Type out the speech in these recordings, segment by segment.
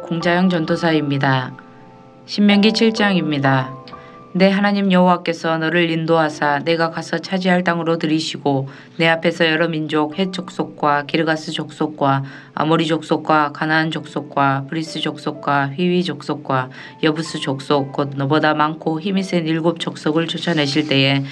공자형 전도사입니다. 신명기 7장입니다. 내 하나님 여호와께서 너를 인도하사 내가 가서 차지할 땅으로 들이시고 내 앞에서 여러 민족 헷 족속과 기르가스 족속과 아모리 족속과 가나안 족속과 브리스 족속과 휘위 족속과 여부스 족속 곧 너보다 많고 힘이 센 7 족속을 쫓아내실 때에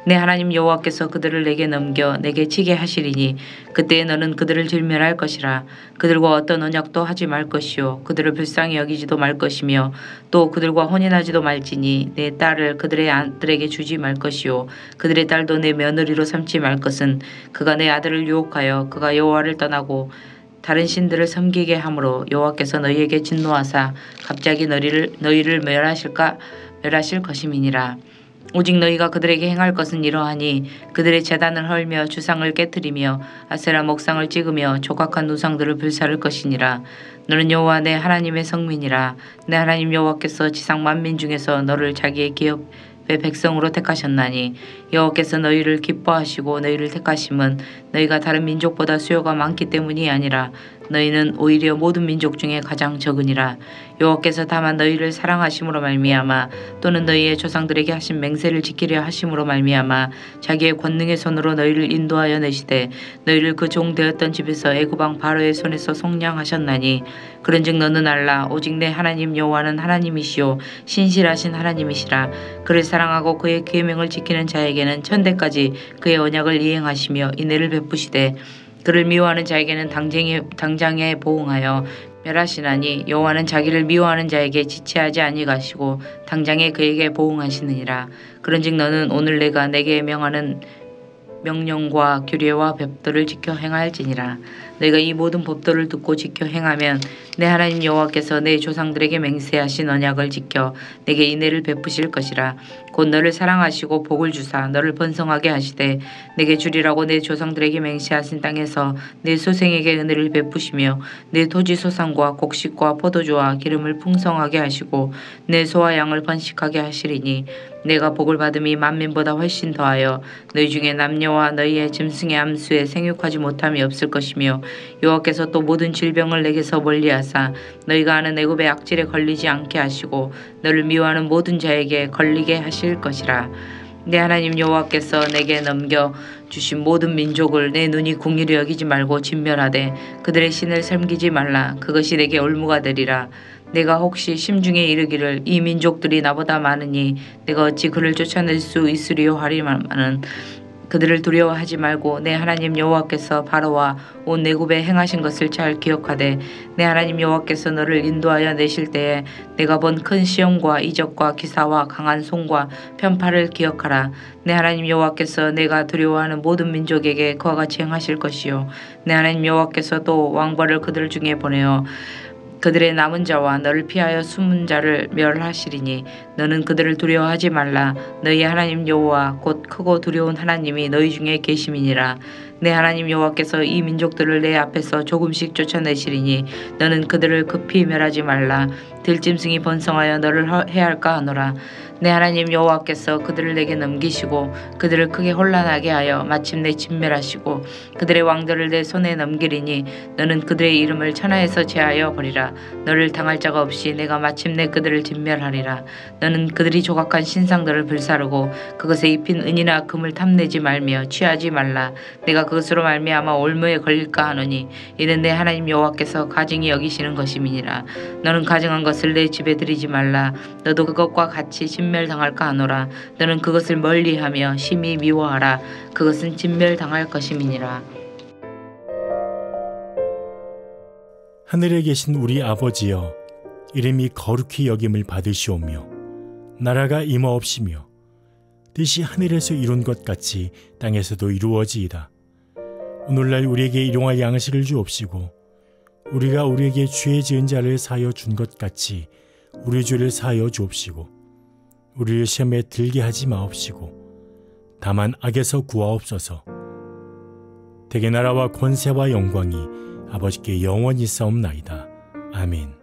내 하나님 여호와께서 그들을 내게 넘겨 내게 치게 하시리니 그때에 너는 그들을 진멸할 것이라. 그들과 어떤 언약도 하지 말 것이요 그들을 불쌍히 여기지도 말 것이며 또 그들과 혼인하지도 말지니 내 딸을 그들의 아들에게 주지 말 것이요 그들의 딸도 내 며느리로 삼지 말 것은 그가 내 아들을 유혹하여 그가 여호와를 떠나고 다른 신들을 섬기게 함으로 여호와께서 너희에게 진노하사 갑자기 너희를 멸하실 것임이니라. 오직 너희가 그들에게 행할 것은 이러하니 그들의 제단을 헐며 주상을 깨뜨리며 아세라 목상을 찍으며 조각한 우상들을 불사를 것이니라. 너는 여호와 내 하나님의 성민이라. 내 하나님 여호와께서 지상 만민 중에서 너를 자기의 기업의 백성으로 택하셨나니 여호와께서 너희를 기뻐하시고 너희를 택하심은 너희가 다른 민족보다 수요가 많기 때문이 아니라 너희는 오히려 모든 민족 중에 가장 적으니라. 여호와께서 다만 너희를 사랑하심으로 말미암아 또는 너희의 조상들에게 하신 맹세를 지키려 하심으로 말미암아 자기의 권능의 손으로 너희를 인도하여 내시되 너희를 그 종 되었던 집에서 애굽 왕 바로의 손에서 속량하셨나니 그런즉 너는 알라. 오직 내 하나님 여호와는 하나님이시요 신실하신 하나님이시라. 그를 사랑하고 그의 계명을 지키는 자에게는 천대까지 그의 언약을 이행하시며 인애를 베푸시되 그를 미워하는 자에게는 당장에 보응하여 멸하시나니 여호와는 자기를 미워하는 자에게 지체하지 아니하시고 당장에 그에게 보응하시느니라. 그런즉 너는 오늘 내가 내게 명하는 명령과 규례와 법도를 지켜 행할지니라. 너희가 이 모든 법도를 듣고 지켜 행하면 내 하나님 여호와께서 내 조상들에게 맹세하신 언약을 지켜 내게 인애를 베푸실 것이라. 곧 너를 사랑하시고 복을 주사 너를 번성하게 하시되 내게 주리라고 내 조상들에게 맹세하신 땅에서 내 소생에게 은혜를 베푸시며 내 토지 소산과 곡식과 포도주와 기름을 풍성하게 하시고 내 소와 양을 번식하게 하시리니 내가 복을 받음이 만민보다 훨씬 더하여 너희 중에 남녀와 너희의 짐승의 암수에 생육하지 못함이 없을 것이며 여호와께서 또 모든 질병을 내게서 멀리하사 너희가 아는 애굽의 악질에 걸리지 않게 하시고 너를 미워하는 모든 자에게 걸리게 하실 것이라. 내 하나님 여호와께서 내게 넘겨 주신 모든 민족을 내 눈이 궁휼히 여기지 말고 진멸하되 그들의 신을 섬기지 말라. 그것이 내게 올무가 되리라. 내가 혹시 심중에 이르기를 이 민족들이 나보다 많으니 내가 어찌 그를 쫓아낼 수 있으리요 하리마는 그들을 두려워하지 말고 내 하나님 여호와께서 바로와 온 애굽에 행하신 것을 잘 기억하되 내 하나님 여호와께서 너를 인도하여 내실 때에 내가 본 큰 시험과 이적과 기사와 강한 손과 편팔을 기억하라. 내 하나님 여호와께서 내가 두려워하는 모든 민족에게 그와 같이 행하실 것이요 내 하나님 여호와께서 또 왕벌을 그들 중에 보내어 그들의 남은 자와 너를 피하여 숨은 자를 멸하시리니 너는 그들을 두려워하지 말라. 너희 하나님 여호와 곧 크고 두려운 하나님이 너희 중에 계심이니라. 내 하나님 여호와께서 이 민족들을 내 앞에서 조금씩 쫓아내시리니 너는 그들을 급히 멸하지 말라. 들짐승이 번성하여 너를 해할까 하노라. 내 하나님 여호와께서 그들을 내게 넘기시고 그들을 크게 혼란하게 하여 마침내 진멸하시고 그들의 왕들을 내 손에 넘기리니 너는 그들의 이름을 천하에서 제하여 버리라. 너를 당할 자가 없이 내가 마침내 그들을 진멸하리라. 너는 그들이 조각한 신상들을 불사르고 그것에 입힌 은이나 금을 탐내지 말며 취하지 말라. 내가 그것으로 말미암아 올무에 걸릴까 하노니 이는 내 하나님 여호와께서 가증히 여기시는 것임이니라. 너는 가증한 것을 내 집에 들이지 말라. 너도 그것과 같이 진멸당할까 하노라. 너는 그것을 멀리하며 심히 미워하라. 그것은 진멸당할 것임이니라. 하늘에 계신 우리 아버지여, 이름이 거룩히 여김을 받으시오며 나라가 임하옵시며 뜻이 하늘에서 이룬 것 같이 땅에서도 이루어지이다. 오늘날 우리에게 일용할 양식을 주옵시고 우리가 우리에게 죄 지은 자를 사하여 준 것 같이 우리 죄를 사하여 주옵시고 우리를 시험에 들게 하지 마옵시고 다만 악에서 구하옵소서. 대개 나라와 권세와 영광이 아버지께 영원히 있사옵나이다. 아멘.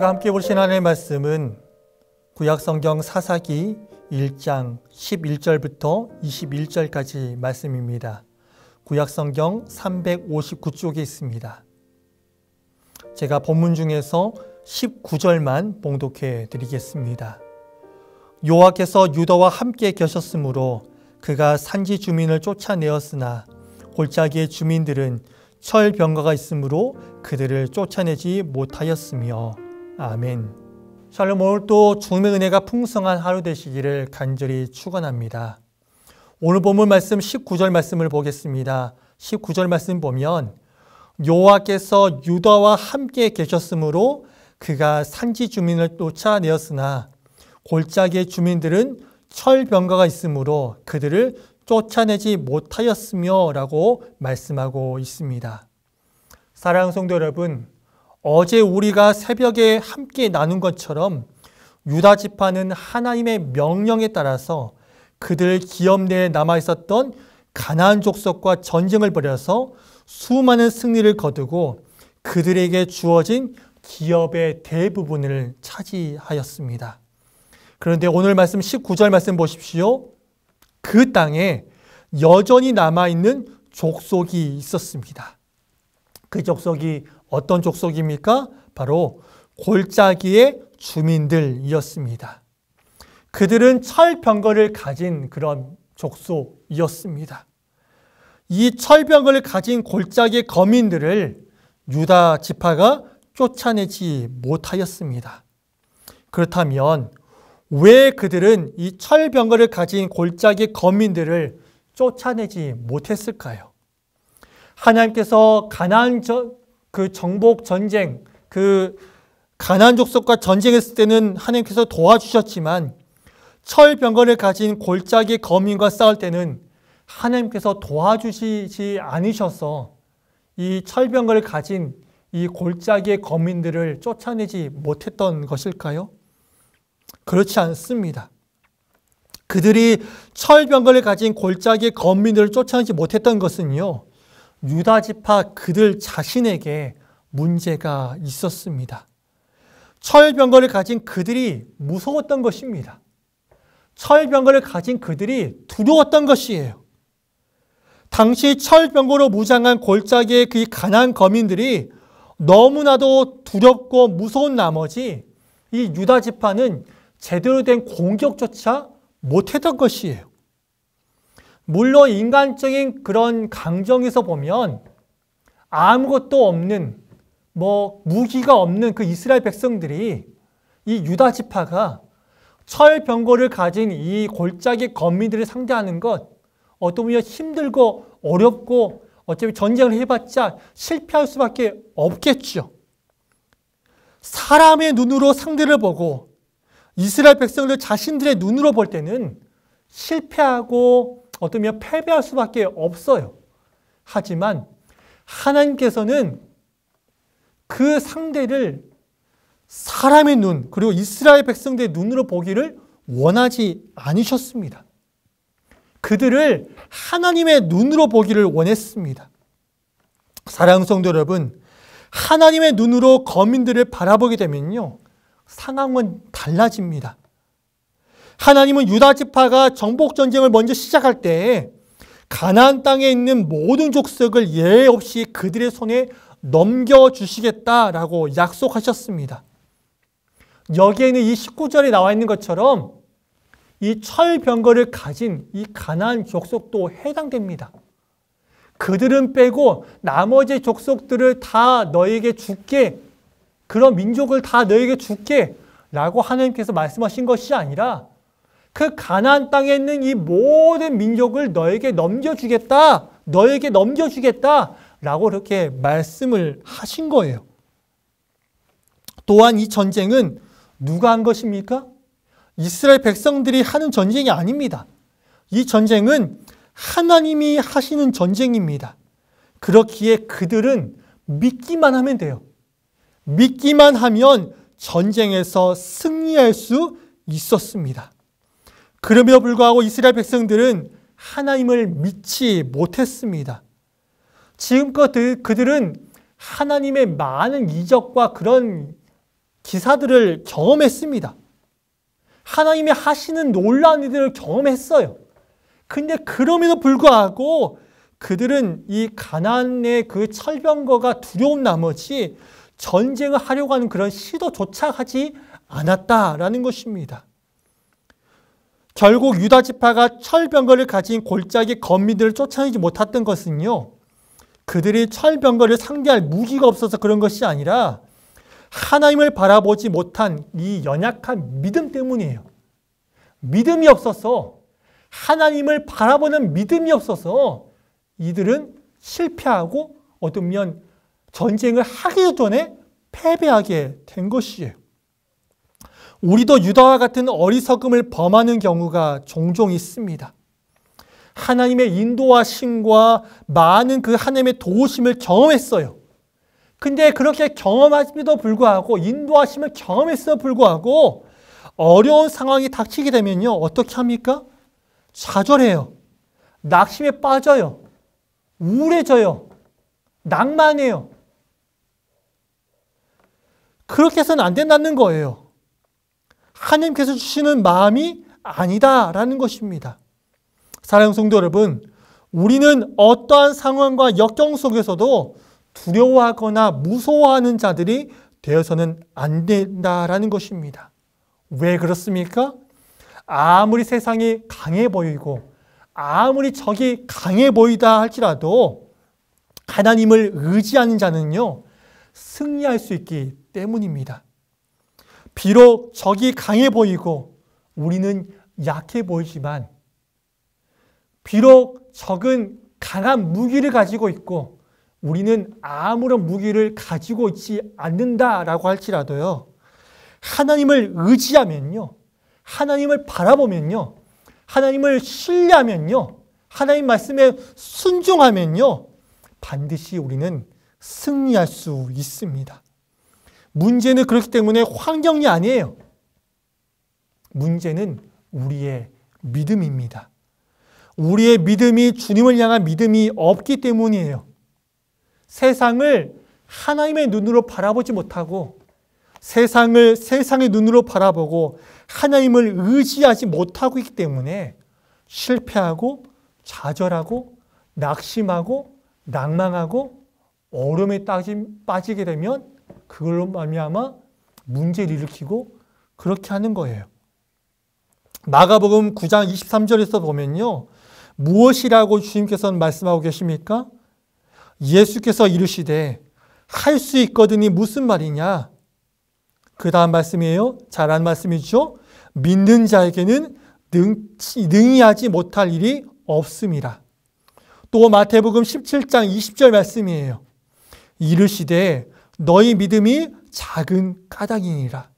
우리가 함께 보신 하나님의 말씀은 구약성경 사사기 1장 11절부터 21절까지 말씀입니다. 구약성경 359쪽에 있습니다. 제가 본문 중에서 19절만 봉독해 드리겠습니다. 여호와께서 유다와 함께 계셨으므로 그가 산지 주민을 쫓아내었으나 골짜기의 주민들은 철병거가 있으므로 그들을 쫓아내지 못하였으며. 아멘. 샬롬. 오늘 또 주님의 은혜가 풍성한 하루 되시기를 간절히 축원합니다. 오늘 본문 말씀 19절 말씀을 보겠습니다. 19절 말씀 보면 여호와께서 유다와 함께 계셨으므로 그가 산지 주민을 쫓아내었으나 골짜기의 주민들은 철병거가 있으므로 그들을 쫓아내지 못하였으며 라고 말씀하고 있습니다. 사랑하는 성도 여러분, 어제 우리가 새벽에 함께 나눈 것처럼 유다 지파는 하나님의 명령에 따라서 그들 기업 내에 남아있었던 가나안 족속과 전쟁을 벌여서 수많은 승리를 거두고 그들에게 주어진 기업의 대부분을 차지하였습니다. 그런데 오늘 말씀 19절 말씀 보십시오. 그 땅에 여전히 남아있는 족속이 있었습니다. 그 족속이 어떤 족속입니까? 바로 골짜기의 주민들이었습니다. 그들은 철병거를 가진 그런 족속이었습니다. 이 철병거를 가진 골짜기의 거민들을 유다 지파가 쫓아내지 못하였습니다. 그렇다면 왜 그들은 이 철병거를 가진 골짜기 거민들을 쫓아내지 못했을까요? 하나님께서 가나안 그 정복 전쟁, 그 가나안 족속과 전쟁했을 때는 하나님께서 도와주셨지만 철병거를 가진 골짜기 거민과 싸울 때는 하나님께서 도와주시지 않으셔서 이 철병거를 가진 이 골짜기의 거민들을 쫓아내지 못했던 것일까요? 그렇지 않습니다. 그들이 철병거를 가진 골짜기의 거민들을 쫓아내지 못했던 것은요, 유다 지파 그들 자신에게 문제가 있었습니다. 철병거를 가진 그들이 무서웠던 것입니다. 철병거를 가진 그들이 두려웠던 것이에요. 당시 철병거로 무장한 골짜기의 그 가나안 거민들이 너무나도 두렵고 무서운 나머지 이 유다 지파는 제대로 된 공격조차 못했던 것이에요. 물론 인간적인 그런 강정에서 보면 아무것도 없는 무기가 없는 그 이스라엘 백성들이 이 유다 지파가 철병거를 가진 이 골짜기 거민들을 상대하는 것 어떤 보면 힘들고 어렵고 어차피 전쟁을 해봤자 실패할 수밖에 없겠죠. 사람의 눈으로 상대를 보고 이스라엘 백성들 자신들의 눈으로 볼 때는 실패하고 어쩌면 패배할 수밖에 없어요. 하지만 하나님께서는 그 상대를 사람의 눈 그리고 이스라엘 백성들의 눈으로 보기를 원하지 않으셨습니다. 그들을 하나님의 눈으로 보기를 원했습니다. 사랑하는 성도 여러분, 하나님의 눈으로 거민들을 바라보게 되면요, 상황은 달라집니다. 하나님은 유다 지파가 정복 전쟁을 먼저 시작할 때 가나안 땅에 있는 모든 족속을 예외 없이 그들의 손에 넘겨주시겠다라고 약속하셨습니다. 여기에는 이 19절에 나와 있는 것처럼 이 철병거를 가진 이 가나안 족속도 해당됩니다. 그들은 빼고 나머지 족속들을 다 너에게 줄게, 그런 민족을 다 너에게 줄게 라고 하나님께서 말씀하신 것이 아니라 그 가나안 땅에 있는 이 모든 민족을 너에게 넘겨주겠다 라고 그렇게 말씀을 하신 거예요. 또한 이 전쟁은 누가 한 것입니까? 이스라엘 백성들이 하는 전쟁이 아닙니다. 이 전쟁은 하나님이 하시는 전쟁입니다. 그렇기에 그들은 믿기만 하면 돼요. 믿기만 하면 전쟁에서 승리할 수 있었습니다. 그럼에도 불구하고 이스라엘 백성들은 하나님을 믿지 못했습니다. 지금껏 그들은 하나님의 많은 이적과 그런 기사들을 경험했습니다. 하나님이 하시는 놀라운 일들을 경험했어요. 근데 그럼에도 불구하고 그들은 이 가나안의 그 철병거가 두려운 나머지 전쟁을 하려고 하는 그런 시도조차 하지 않았다라는 것입니다. 결국 유다 지파가 철병거를 가진 골짜기 거민들을 쫓아내지 못했던 것은요, 그들이 철병거를 상대할 무기가 없어서 그런 것이 아니라 하나님을 바라보지 못한 이 연약한 믿음 때문이에요. 믿음이 없어서, 하나님을 바라보는 믿음이 없어서 이들은 실패하고 어쩌면 전쟁을 하기 전에 패배하게 된 것이에요. 우리도 유다와 같은 어리석음을 범하는 경우가 종종 있습니다. 하나님의 인도하심과 많은 그 하나님의 도우심을 경험했어요. 근데 그렇게 경험함에도 불구하고, 인도하심을 경험했음에도 불구하고 어려운 상황이 닥치게 되면요, 어떻게 합니까? 좌절해요. 낙심에 빠져요. 우울해져요. 낭만해요. 그렇게 해서는 안 된다는 거예요. 하나님께서 주시는 마음이 아니다라는 것입니다. 사랑하는 성도 여러분, 우리는 어떠한 상황과 역경 속에서도 두려워하거나 무서워하는 자들이 되어서는 안 된다라는 것입니다. 왜 그렇습니까? 아무리 세상이 강해 보이고 아무리 적이 강해 보이다 할지라도 하나님을 의지하는 자는요, 승리할 수 있기 때문입니다. 비록 적이 강해 보이고 우리는 약해 보이지만, 비록 적은 강한 무기를 가지고 있고 우리는 아무런 무기를 가지고 있지 않는다라고 할지라도요, 하나님을 의지하면요, 하나님을 바라보면요, 하나님을 신뢰하면요, 하나님 말씀에 순종하면요, 반드시 우리는 승리할 수 있습니다. 문제는 그렇기 때문에 환경이 아니에요. 문제는 우리의 믿음입니다. 우리의 믿음이 주님을 향한 믿음이 없기 때문이에요. 세상을 하나님의 눈으로 바라보지 못하고 세상을 세상의 눈으로 바라보고 하나님을 의지하지 못하고 있기 때문에 실패하고 좌절하고 낙심하고 낭망하고 어려움에 빠지게 되면 그걸로 말미암아 문제를 일으키고 그렇게 하는 거예요. 마가복음 9장 23절에서 보면요, 무엇이라고 주님께서는 말씀하고 계십니까? 예수께서 이르시되 할 수 있거든이 무슨 말이냐? 그 다음 말씀이에요. 잘한 말씀이죠. 믿는 자에게는 능히 하지 못할 일이 없음이라. 또 마태복음 17장 20절 말씀이에요. 이르시되 너희 믿음이 작은 까닭이니라.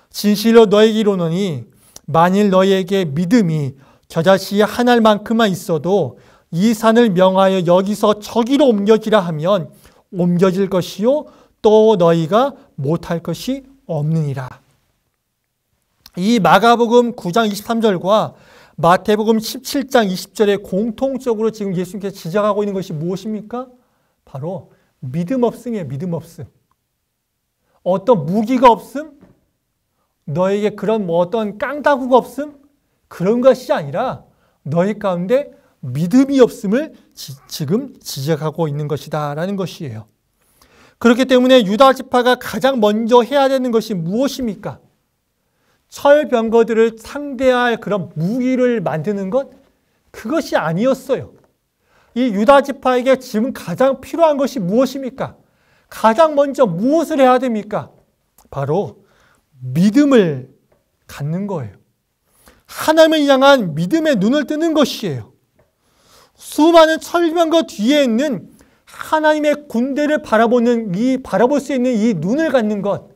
진실로 너에게 이르노니 만일 너희에게 믿음이 겨자씨 한 알만큼만 있어도 이 산을 명하여 여기서 저기로 옮겨지라 하면 옮겨질 것이요 또 너희가 못할 것이 없느니라. 이 마가복음 9장 23절과 마태복음 17장 20절에 공통적으로 지금 예수님께서 지적하고 있는 것이 무엇입니까? 바로 믿음 없음이에요. 믿음 없음. 어떤 무기가 없음? 너에게 그런 어떤 깡다구가 없음? 그런 것이 아니라 너희 가운데 믿음이 없음을 지금 지적하고 있는 것이다 라는 것이에요. 그렇기 때문에 유다 지파가 가장 먼저 해야 되는 것이 무엇입니까? 철병거들을 상대할 그런 무기를 만드는 것? 그것이 아니었어요. 이 유다 지파에게 지금 가장 필요한 것이 무엇입니까? 가장 먼저 무엇을 해야 됩니까? 바로 믿음을 갖는 거예요. 하나님을 향한 믿음의 눈을 뜨는 것이에요. 수많은 철병거 뒤에 있는 하나님의 군대를 바라볼 수 있는 이 눈을 갖는 것,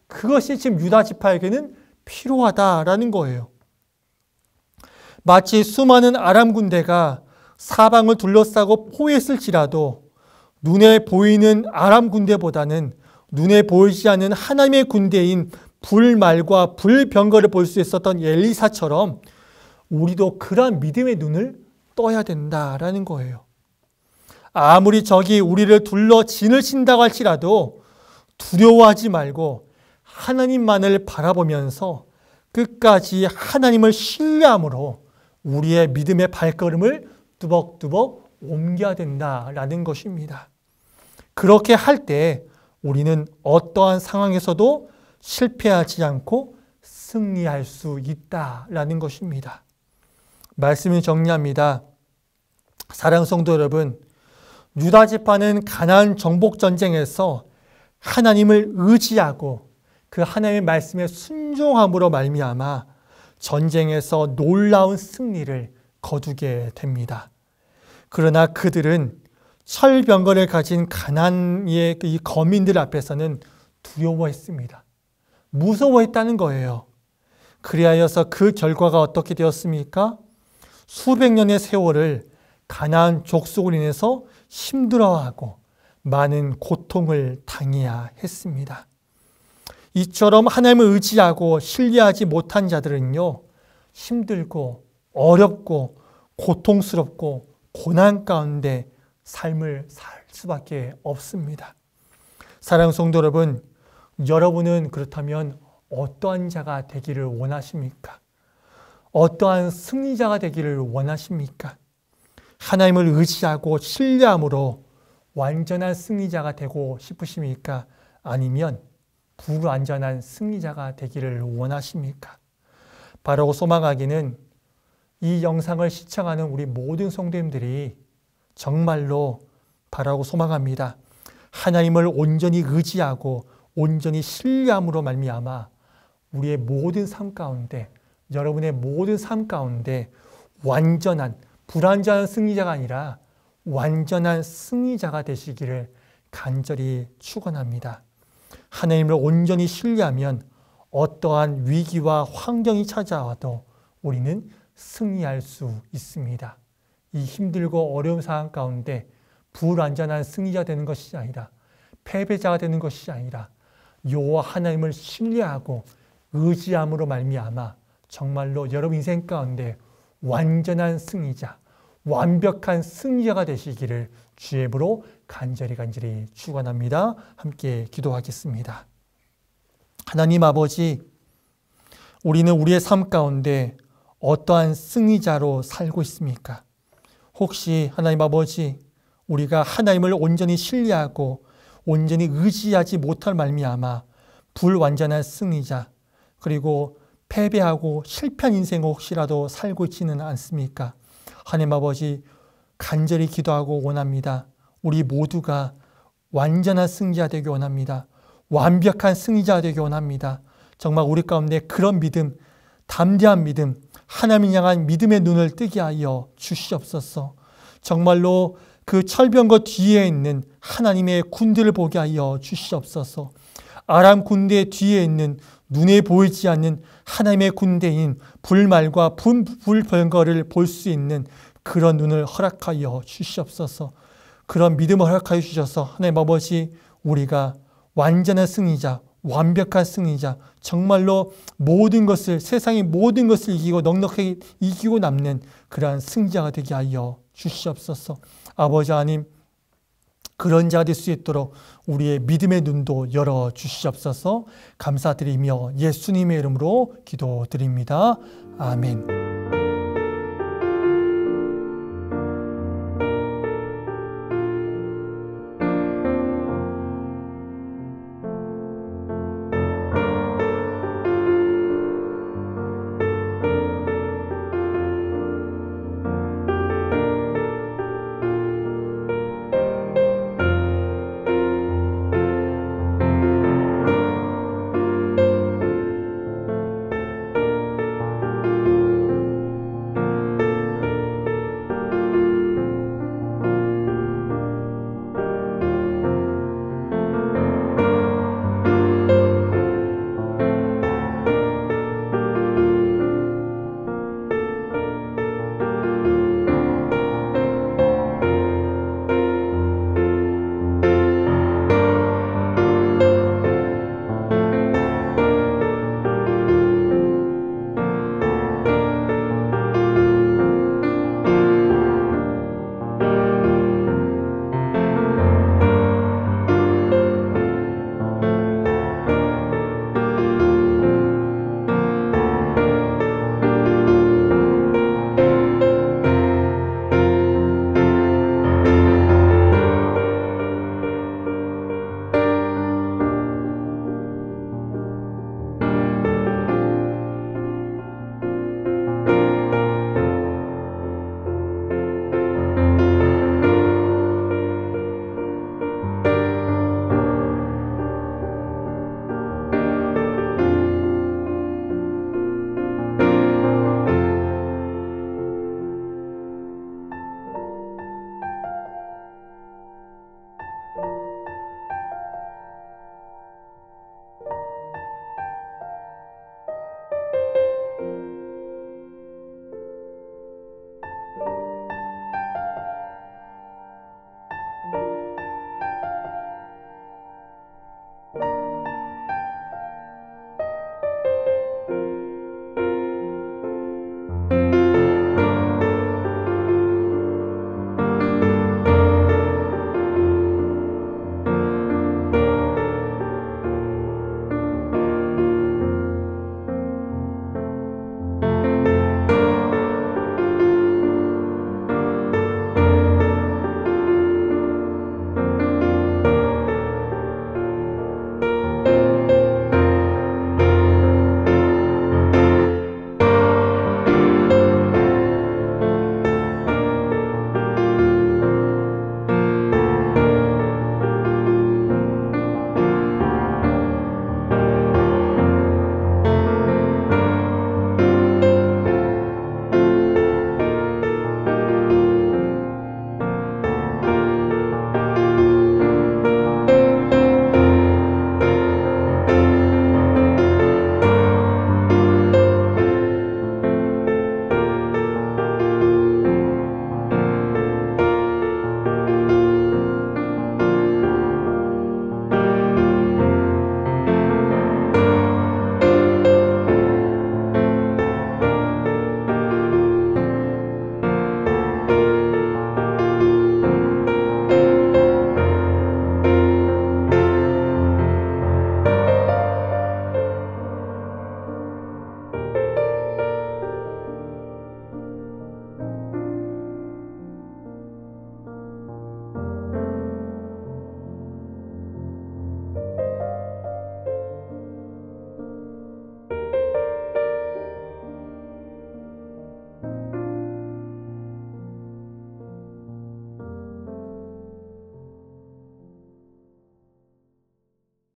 그것이 지금 유다 지파에게는 필요하다라는 거예요. 마치 수많은 아람 군대가 사방을 둘러싸고 포위했을지라도 눈에 보이는 아람 군대보다는 눈에 보이지 않는 하나님의 군대인 불말과 불병거를 볼 수 있었던 엘리사처럼 우리도 그러한 믿음의 눈을 떠야 된다라는 거예요. 아무리 적이 우리를 둘러 진을 친다고 할지라도 두려워하지 말고 하나님만을 바라보면서 끝까지 하나님을 신뢰함으로 우리의 믿음의 발걸음을 뚜벅뚜벅 옮겨야 된다라는 것입니다. 그렇게 할 때 우리는 어떠한 상황에서도 실패하지 않고 승리할 수 있다라는 것입니다. 말씀을 정리합니다. 사랑하는 성도 여러분, 유다 지파는 가나안 정복 전쟁에서 하나님을 의지하고 그 하나님의 말씀에 순종함으로 말미암아 전쟁에서 놀라운 승리를 거두게 됩니다. 그러나 그들은 철병거를 가진 가나안의 이 거민들 앞에서는 두려워했습니다. 무서워했다는 거예요. 그리하여서 그 결과가 어떻게 되었습니까? 수백 년의 세월을 가나안 족속으로 인해서 힘들어하고 많은 고통을 당해야 했습니다. 이처럼 하나님을 의지하고 신뢰하지 못한 자들은요, 힘들고 어렵고 고통스럽고 고난 가운데 삶을 살 수밖에 없습니다. 사랑하는 성도 여러분, 여러분은 그렇다면 어떠한 자가 되기를 원하십니까? 어떠한 승리자가 되기를 원하십니까? 하나님을 의지하고 신뢰함으로 완전한 승리자가 되고 싶으십니까? 아니면 불완전한 승리자가 되기를 원하십니까? 바라고 소망하기는 이 영상을 시청하는 우리 모든 성도님들이 정말로 바라고 소망합니다. 하나님을 온전히 의지하고 온전히 신뢰함으로 말미암아 우리의 모든 삶 가운데, 여러분의 모든 삶 가운데 완전한, 불완전한 승리자가 아니라 완전한 승리자가 되시기를 간절히 축원합니다. 하나님을 온전히 신뢰하면 어떠한 위기와 환경이 찾아와도 우리는 승리할 수 있습니다. 이 힘들고 어려운 상황 가운데 불완전한 승리자 되는 것이 아니라 패배자가 되는 것이 아니라 여호와 하나님을 신뢰하고 의지함으로 말미암아 정말로 여러분 인생 가운데 완전한 승리자, 완벽한 승리자가 되시기를 주의 이름으로 간절히 축원합니다. 함께 기도하겠습니다. 하나님 아버지, 우리는 우리의 삶 가운데 어떠한 승리자로 살고 있습니까? 혹시 하나님 아버지, 우리가 하나님을 온전히 신뢰하고 온전히 의지하지 못할 말미암아 불완전한 승리자, 그리고 패배하고 실패한 인생을 혹시라도 살고 있지는 않습니까? 하나님 아버지, 간절히 기도하고 원합니다. 우리 모두가 완전한 승리자 되기 원합니다. 완벽한 승리자 되기 원합니다. 정말 우리 가운데 그런 믿음, 담대한 믿음, 하나님을 향한 믿음의 눈을 뜨게 하여 주시옵소서. 정말로 그 철병거 뒤에 있는 하나님의 군대를 보게 하여 주시옵소서. 아람 군대 뒤에 있는 눈에 보이지 않는 하나님의 군대인 불말과 불병거를 볼 수 있는 그런 눈을 허락하여 주시옵소서. 그런 믿음을 허락하여 주셔서 하나님 아버지, 우리가 완전한 승리자, 완벽한 승리자, 정말로 모든 것을, 세상의 모든 것을 이기고 넉넉하게 이기고 남는 그러한 승자가 되게 하여 주시옵소서. 아버지 하나님, 그런 자가 될 수 있도록 우리의 믿음의 눈도 열어 주시옵소서. 감사드리며 예수님의 이름으로 기도드립니다. 아멘.